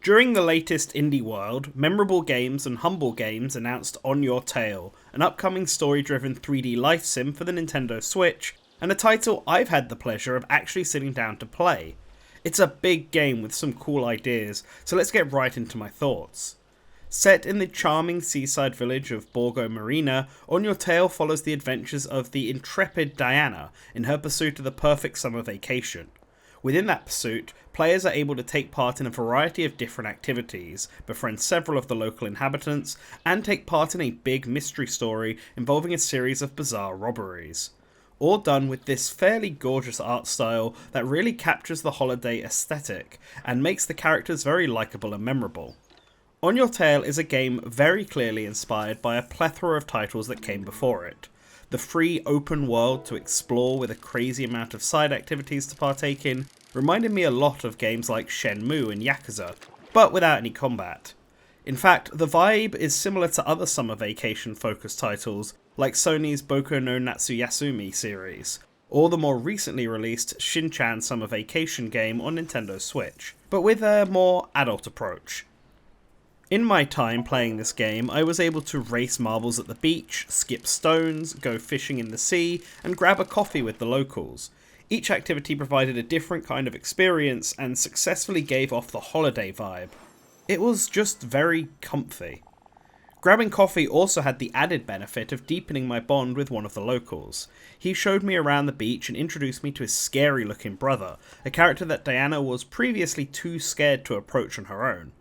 During the latest Indie World, Memorable Games and Humble Games announced On Your Tail, an upcoming story-driven 3D life sim for the Nintendo Switch, and a title I've had the pleasure of actually sitting down to play. It's a big game with some cool ideas, so let's get right into my thoughts. Set in the charming seaside village of Borgo Marina, On Your Tail follows the adventures of the intrepid Diana in her pursuit of the perfect summer vacation. Within that pursuit, players are able to take part in a variety of different activities, befriend several of the local inhabitants, and take part in a big mystery story involving a series of bizarre robberies. All done with this fairly gorgeous art style that really captures the holiday aesthetic, and makes the characters very likeable and memorable. On Your Tail is a game very clearly inspired by a plethora of titles that came before it. The free open world to explore with a crazy amount of side activities to partake in reminded me a lot of games like Shenmue and Yakuza, but without any combat. In fact, the vibe is similar to other summer vacation focused titles like Sony's Boku no Natsuyasumi series, or the more recently released Shin-Chan Summer Vacation game on Nintendo Switch, but with a more adult approach. In my time playing this game, I was able to race marbles at the beach, skip stones, go fishing in the sea, and grab a coffee with the locals. Each activity provided a different kind of experience and successfully gave off the holiday vibe. It was just very comfy. Grabbing coffee also had the added benefit of deepening my bond with one of the locals. He showed me around the beach and introduced me to his scary looking brother, a character that Diana was previously too scared to approach on her own.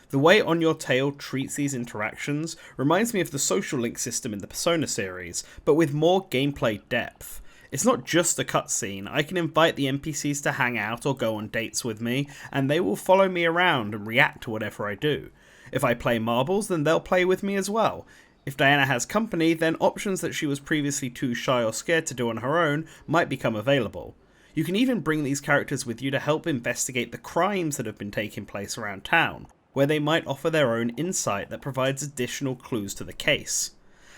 The way On Your Tail treats these interactions reminds me of the social link system in the Persona series, but with more gameplay depth. It's not just a cutscene, I can invite the NPCs to hang out or go on dates with me, and they will follow me around and react to whatever I do. If I play marbles, then they'll play with me as well. If Diana has company, then options that she was previously too shy or scared to do on her own might become available. You can even bring these characters with you to help investigate the crimes that have been taking place around town, where they might offer their own insight that provides additional clues to the case.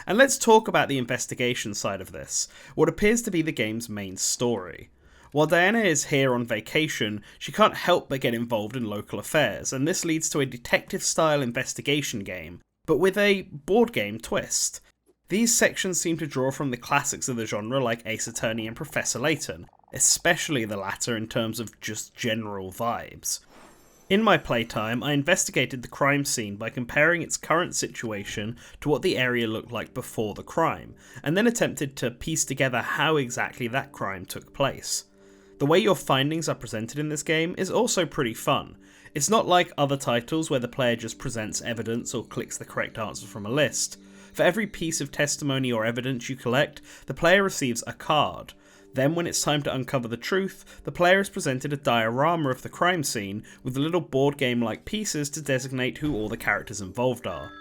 And let's talk about the investigation side of this, what appears to be the game's main story. While Diana is here on vacation, she can't help but get involved in local affairs, and this leads to a detective-style investigation game, but with a board game twist. These sections seem to draw from the classics of the genre like Ace Attorney and Professor Layton, especially the latter in terms of just general vibes. In my playtime, I investigated the crime scene by comparing its current situation to what the area looked like before the crime, and then attempted to piece together how exactly that crime took place. The way your findings are presented in this game is also pretty fun. It's not like other titles where the player just presents evidence or clicks the correct answer from a list. For every piece of testimony or evidence you collect, the player receives a card. Then when it's time to uncover the truth, the player is presented a diorama of the crime scene with little board game-like pieces to designate who all the characters involved are.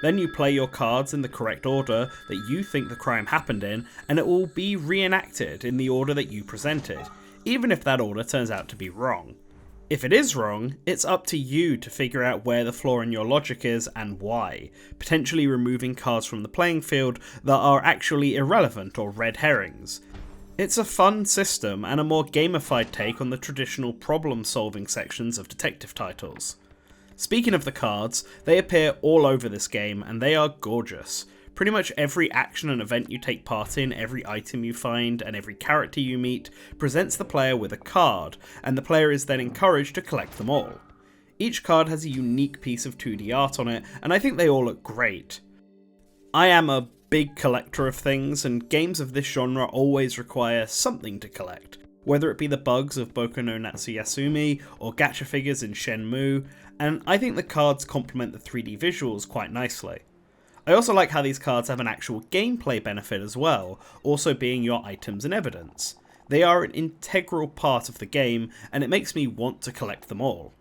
Then you play your cards in the correct order that you think the crime happened in, and it will be reenacted in the order that you presented, even if that order turns out to be wrong. If it is wrong, it's up to you to figure out where the flaw in your logic is and why, potentially removing cards from the playing field that are actually irrelevant or red herrings. It's a fun system and a more gamified take on the traditional problem-solving sections of detective titles. Speaking of the cards, they appear all over this game and they are gorgeous. Pretty much every action and event you take part in, every item you find, and every character you meet presents the player with a card, and the player is then encouraged to collect them all. Each card has a unique piece of 2D art on it, and I think they all look great. I am a big collector of things, and games of this genre always require something to collect, whether it be the bugs of Boku no Natsuyasumi or gacha figures in Shenmue, and I think the cards complement the 3D visuals quite nicely. I also like how these cards have an actual gameplay benefit as well, also being your items and evidence. They are an integral part of the game, and it makes me want to collect them all.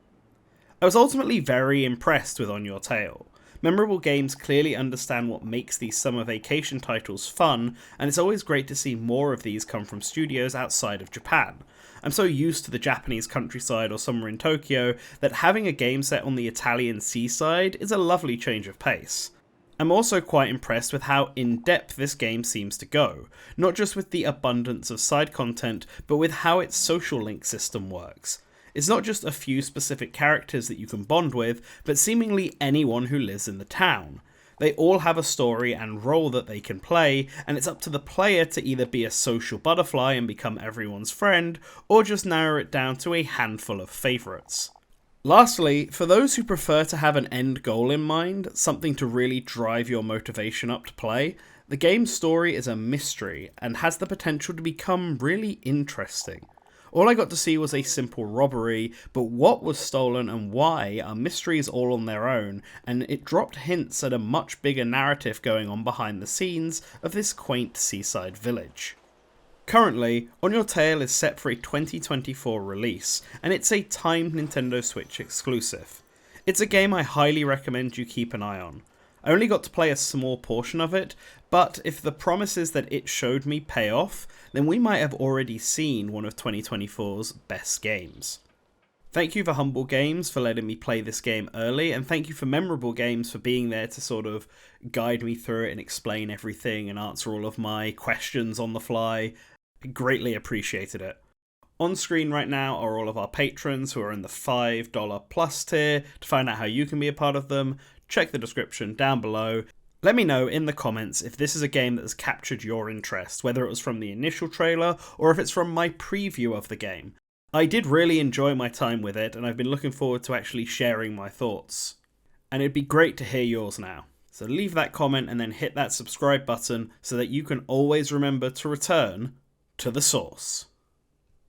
I was ultimately very impressed with On Your Tail. Memorable Games clearly understand what makes these summer vacation titles fun, and it's always great to see more of these come from studios outside of Japan. I'm so used to the Japanese countryside or somewhere in Tokyo that having a game set on the Italian seaside is a lovely change of pace. I'm also quite impressed with how in-depth this game seems to go, not just with the abundance of side content, but with how its social link system works. It's not just a few specific characters that you can bond with, but seemingly anyone who lives in the town. They all have a story and role that they can play, and it's up to the player to either be a social butterfly and become everyone's friend, or just narrow it down to a handful of favourites. Lastly, for those who prefer to have an end goal in mind, something to really drive your motivation up to play, the game's story is a mystery and has the potential to become really interesting. All I got to see was a simple robbery, but what was stolen and why are mysteries all on their own, and it dropped hints at a much bigger narrative going on behind the scenes of this quaint seaside village. Currently, On Your Tail is set for a 2024 release, and it's a timed Nintendo Switch exclusive. It's a game I highly recommend you keep an eye on. I only got to play a small portion of it, but if the promises that it showed me pay off, then we might have already seen one of 2024's best games. Thank you for Humble Games for letting me play this game early, and thank you for Memorable Games for being there to sort of guide me through it and explain everything and answer all of my questions on the fly. I greatly appreciated it. On screen right now are all of our patrons who are in the $5 plus tier. To find out how you can be a part of them, check the description down below. Let me know in the comments if this is a game that has captured your interest, whether it was from the initial trailer or if it's from my preview of the game. I did really enjoy my time with it, and I've been looking forward to actually sharing my thoughts. And it'd be great to hear yours now. So leave that comment and then hit that subscribe button so that you can always remember to return to the source.